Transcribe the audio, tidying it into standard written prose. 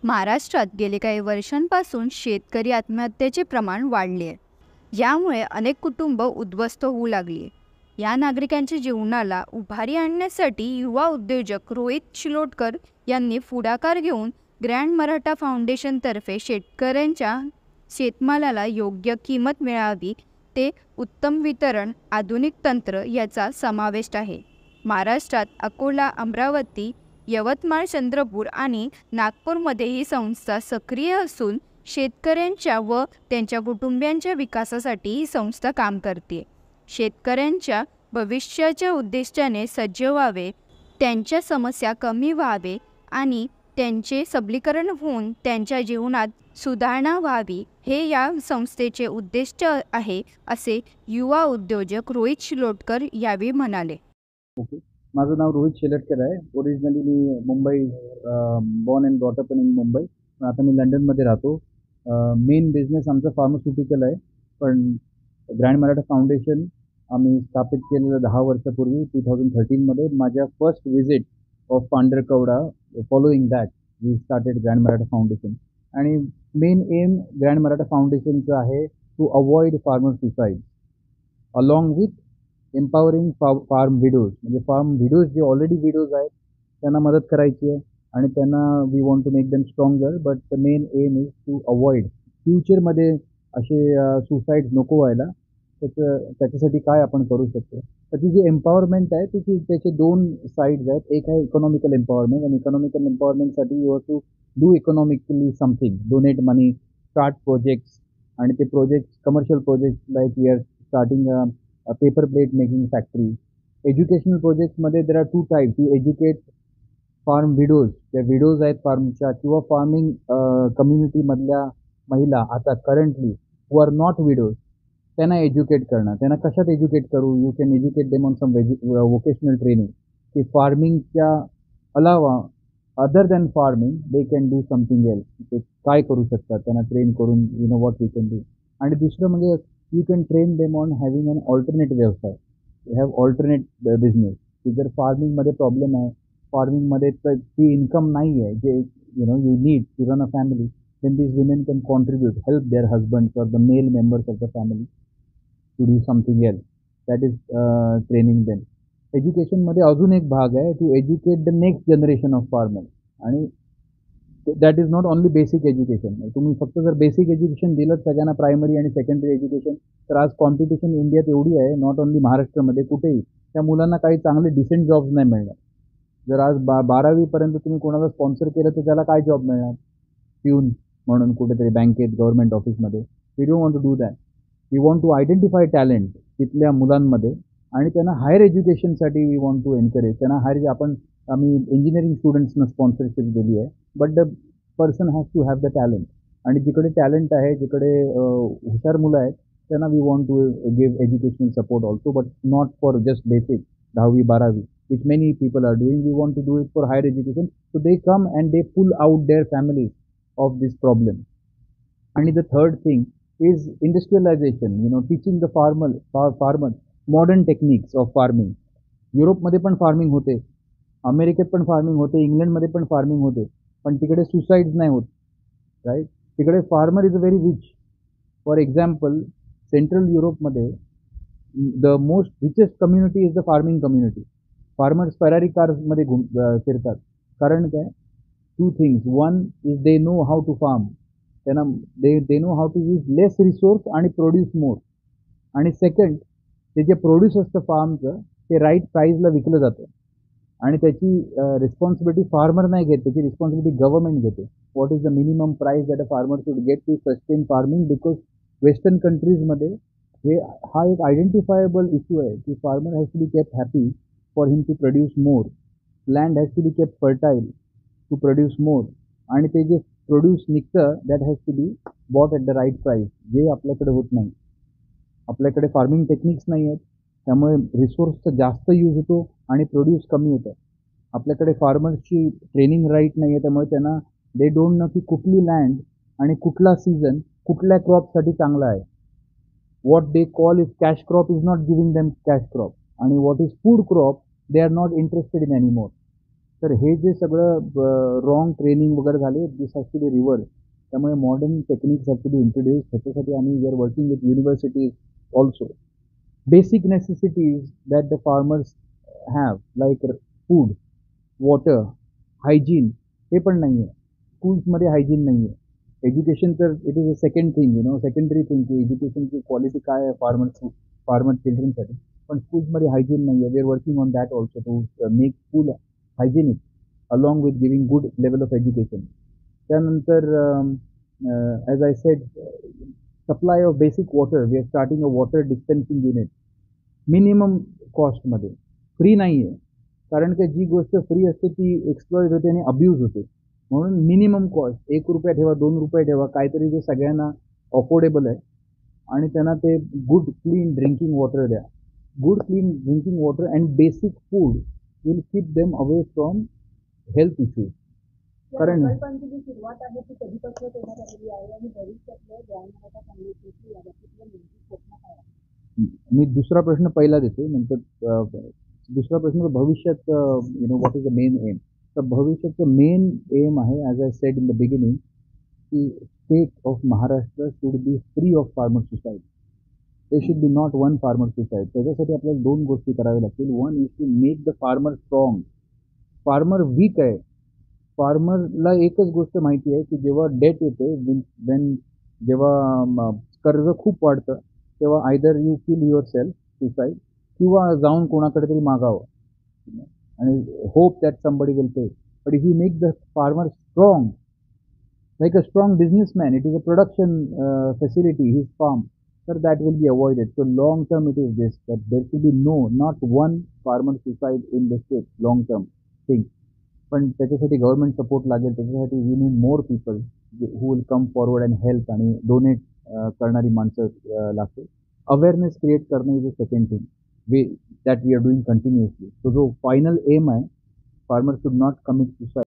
महाराष्ट्रात गेले काही वर्षांपासून शेतकरी आत्महत्येचे प्रमाण वाढले आहे. यामुळे अनेक कुटुंब उद्ध्वस्त होऊ लागली आहे. या नागरिकांच्या जीवनाला उभारी आणण्यासाठी युवा उद्योजक रोहित शिलोटकर यांनी पुढाकार घेऊन ग्रँड मराठा फाउंडेशनतर्फे शेतकऱ्यांच्या शेतमालाला योग्य किंमत मिळावी, ते उत्तम वितरण, आधुनिक तंत्र याचा समावेश आहे. महाराष्ट्रात अकोला, अमरावती, यवतमाळ, चंद्रपूर आणि नागपूरमध्ये ही संस्था सक्रिय असून शेतकऱ्यांच्या व त्यांच्या कुटुंबियांच्या विकासासाठी ही संस्था काम करते. शेतकऱ्यांच्या भविष्याच्या उद्दिष्टाने सज्ज व्हावे, त्यांच्या समस्या कमी व्हावे आणि त्यांचे सबलीकरण होऊन त्यांच्या जीवनात सुधारणा व्हावी, हे या संस्थेचे उद्दिष्ट आहे, असे युवा उद्योजक रोहित शिलोटकर यावेळी म्हणाले. ओके. माझं नाव रोहित शेलटकर आहे. Originally me Mumbai born and brought up in Mumbai. पण आता मी लंडनमध्ये राहतो. मेन बिझनेस आमचा फार्मास्युटिकल आहे. पण ग्रँड मराठा फाउंडेशन आम्ही स्थापित केलेलं 10 वर्षापूर्वी 2013मध्ये. माझ्या first visit of Pandharkawada, following that we started Grand Maratha Foundation. आणि मेन एम ग्रँड मराठा फाउंडेशनचं आहे to avoid farmer suicide along with empowering farm widows. म्हणजे फार्म विडोज जे ऑलरेडी विडोज आहेत त्यांना मदत करायची आहे आणि त्यांना we want to make them stronger. But the main aim is to avoid फ्युचरमध्ये असे सुसाईड्स नको व्हायला. त्याच्यासाठी काय आपण करू शकतो. त्याची जी एम्पॉवरमेंट आहे त्याचे 2 साईड्स आहेत. एक आहे इकॉनॉमिकल एम्पॉवरमेंट, आणि इकॉनॉमिकल एम्पॉवरमेंटसाठी you have to do economically something, donate money, start projects. आणि ते projects commercial projects like we are starting paper plate making factory. Educational प्रोजेक्ट्समध्ये there are 2 types. To educate farm widows, त्या widows आहेत फार्मच्या, किंवा farming कम्युनिटीमधल्या महिला आता currently who are not widows, त्यांना एज्युकेट करणं. त्यांना कशात एज्युकेट करू? You can educate them on some vocational training, की फार्मिंगच्या अलावा other than farming they can do something else. ते काय करू शकतात त्यांना ट्रेन करून, you know what we can do. आणि दुसरं म्हणजे you can train them on having an alternate व्यवसाय. You have alternate business. की जर फार्मिंगमध्ये प्रॉब्लेम आहे, फार्मिंगमध्ये तर ती इन्कम नाही आहे जे you need to run a family, then these women can contribute, help their husbands or the male members of the family to do something else. That is training them. एज्युकेशनमध्ये अजून एक भाग आहे, to educate the next generation of farmers. आणि that is not only basic education. तुम्ही फक्त जर basic education दिलं सगळ्यांना, प्रायमरी आणि सेकंडरी एज्युकेशन, तर आज कॉम्पिटिशन इंडियात एवढी आहे, नॉट ओनली महाराष्ट्रामध्ये, कुठेही त्या मुलांना काही चांगले डिसेंट जॉब्स नाही मिळणार. जर आज 12वीपर्यंत तुम्ही कोणाला स्पॉन्सर केलं तर त्याला काय जॉब मिळणार? प्यून म्हणून कुठेतरी बँकेत, गव्हर्नमेंट ऑफिसमध्ये. We don't want to do that. We want to identify talent तिथल्या मुलांमध्ये आणि त्यांना हायर एज्युकेशनसाठी वी वॉन्ट टू एनकरेज. त्यांना आम्ही इंजिनिअरिंग स्टुडंट्सना स्पॉन्सरशिप दिली आहे. But the person has to have the talent. आणि जिकडे टॅलेंट आहे, जिकडे हुशार मुलं आहेत, त्यांना we want to give educational support also, but not for just basic 10वी-12वी, which many people are doing. We want to do it for higher education. So they come and they pull out their families of this problem. And the third thing is industrialization, teaching the farmers modern techniques of farming. युरोपमध्ये पण farming होते, अमेरिकेत पण farming होते, इंग्लंडमध्ये पण farming होते, पण तिकडे सुसाईड्स नाही होत. राईट. तिकडे farmer is very rich. For example, central युरोपमध्ये the most richest community is the farming community. Farmers Ferrari कार्समध्ये फिरतात. कारण काय? 2 things. One is they know how to farm. त्यांना they know how to use less resource आणि produce more. आणि second, ते जे प्रोड्यूस असतं फार्मचं, ते राईट प्राईजला विकलं जातं. आणि त्याची रिस्पॉन्सिबिलिटी फार्मर नाही घेत, त्याची रिस्पॉन्सिबिलिटी गव्हर्नमेंट घेते. What is the minimum price that a farmer should get to sustain farming. Because western कंट्रीजमध्ये हा एक आयडेंटिफायबल इश्यू आहे की farmer has to be kept happy for him to produce more. Land has to be kept fertile to produce more. आणि ते जे produce निघतं, that has to be bought at the right price, जे आपल्याकडे होत नाही. आपल्याकडे फार्मिंग टेक्निक्स नाही आहेत, त्यामुळे रिसोर्सचा जास्त यूज होतो आणि प्रोड्यूस कमी होतं. आपल्याकडे फार्मर्सची ट्रेनिंग राईट नाही आहे, त्यामुळे त्यांना दे डोंट नो की कुठली लँड आणि कुठला सीझन कुठल्या क्रॉपसाठी चांगला आहे. What they call is cash crop is not giving them cash crop. आणि what is food crop they are not interested in anymore. तर हे जे सगळं रॉंग ट्रेनिंग वगैरे झाले, this has to be reverse. त्यामुळे modern techniques have to be introduce. त्याच्यासाठी आम्ही we are working with universities also. Basic necessities that the farmers have like food, water, hygiene हे पण नाही आहे. स्कूल्समध्ये हायजीन नाही आहे. एज्युकेशन तर it is a second thing, secondary thing की एज्युकेशनची क्वालिटी काय आहे फार्मर चिल्ड्रनसाठी. पण स्कूल्समध्ये हायजीन नाही आहे. We are working on that also to make school hygienic along with giving good level of education. त्यानंतर as I said, supply of basic water. We are starting a water dispensing unit minimum कॉस्टमध्ये. Free नाही आहे, कारण की जी गोष्ट free असते ती exploit होते आणि अब्यूज होते. म्हणून मिनिमम कॉस्ट ₹1 ठेवा, ₹2 ठेवा, काहीतरी जे सगळ्यांना अफोर्डेबल आहे आणि त्यांना ते गुड क्लीन ड्रिंकिंग वॉटर द्या. Good clean drinking water and basic food will keep them away from health issues. कारण प्रकल्पांची जी सुरुवात आहे ती कधीपासून करण्यात आलेली आहे आणि भविष्यातलं ग्रँड मराठा काँग्रेसची याबाबतीतलं नेमकी स्वप्न काय आहे? मी दुसरा प्रश्न पहिला देतो, नंतर दुसरा प्रश्न भविष्यात what is the main aim. तर भविष्याचं मेन एम आहे, as I said in the beginning, की state of Maharashtra should be free of farmer suicide. ते should be not one farmer suicide. त्याच्यासाठी आपल्याला 2 गोष्टी कराव्या लागतील. One is to make the farmer strong. Farmer weak आहे. फार्मरला एकच गोष्ट माहिती आहे की जेव्हा डेट येते, जेव्हा कर्ज खूप वाढतं, तेव्हा either you kill your self suicide किंवा जाऊन कोणाकडे तरी मागावं आणि hope that somebody will pay. But if you make the farmer strong like a strong businessman, it is a production facility, his farm, sir, that will be avoided. So long term it is this, that there should be not one farmer suicide in the state, long term thing. पण त्याच्यासाठी government support लागेल. त्याच्यासाठी we need more people who will come forward and help आणि donate करणारी माणसं लागते. Awareness create करणं is a second thing we that we are doing continuously. तो जो फायनल एम आहे, farmer should not commit suicide.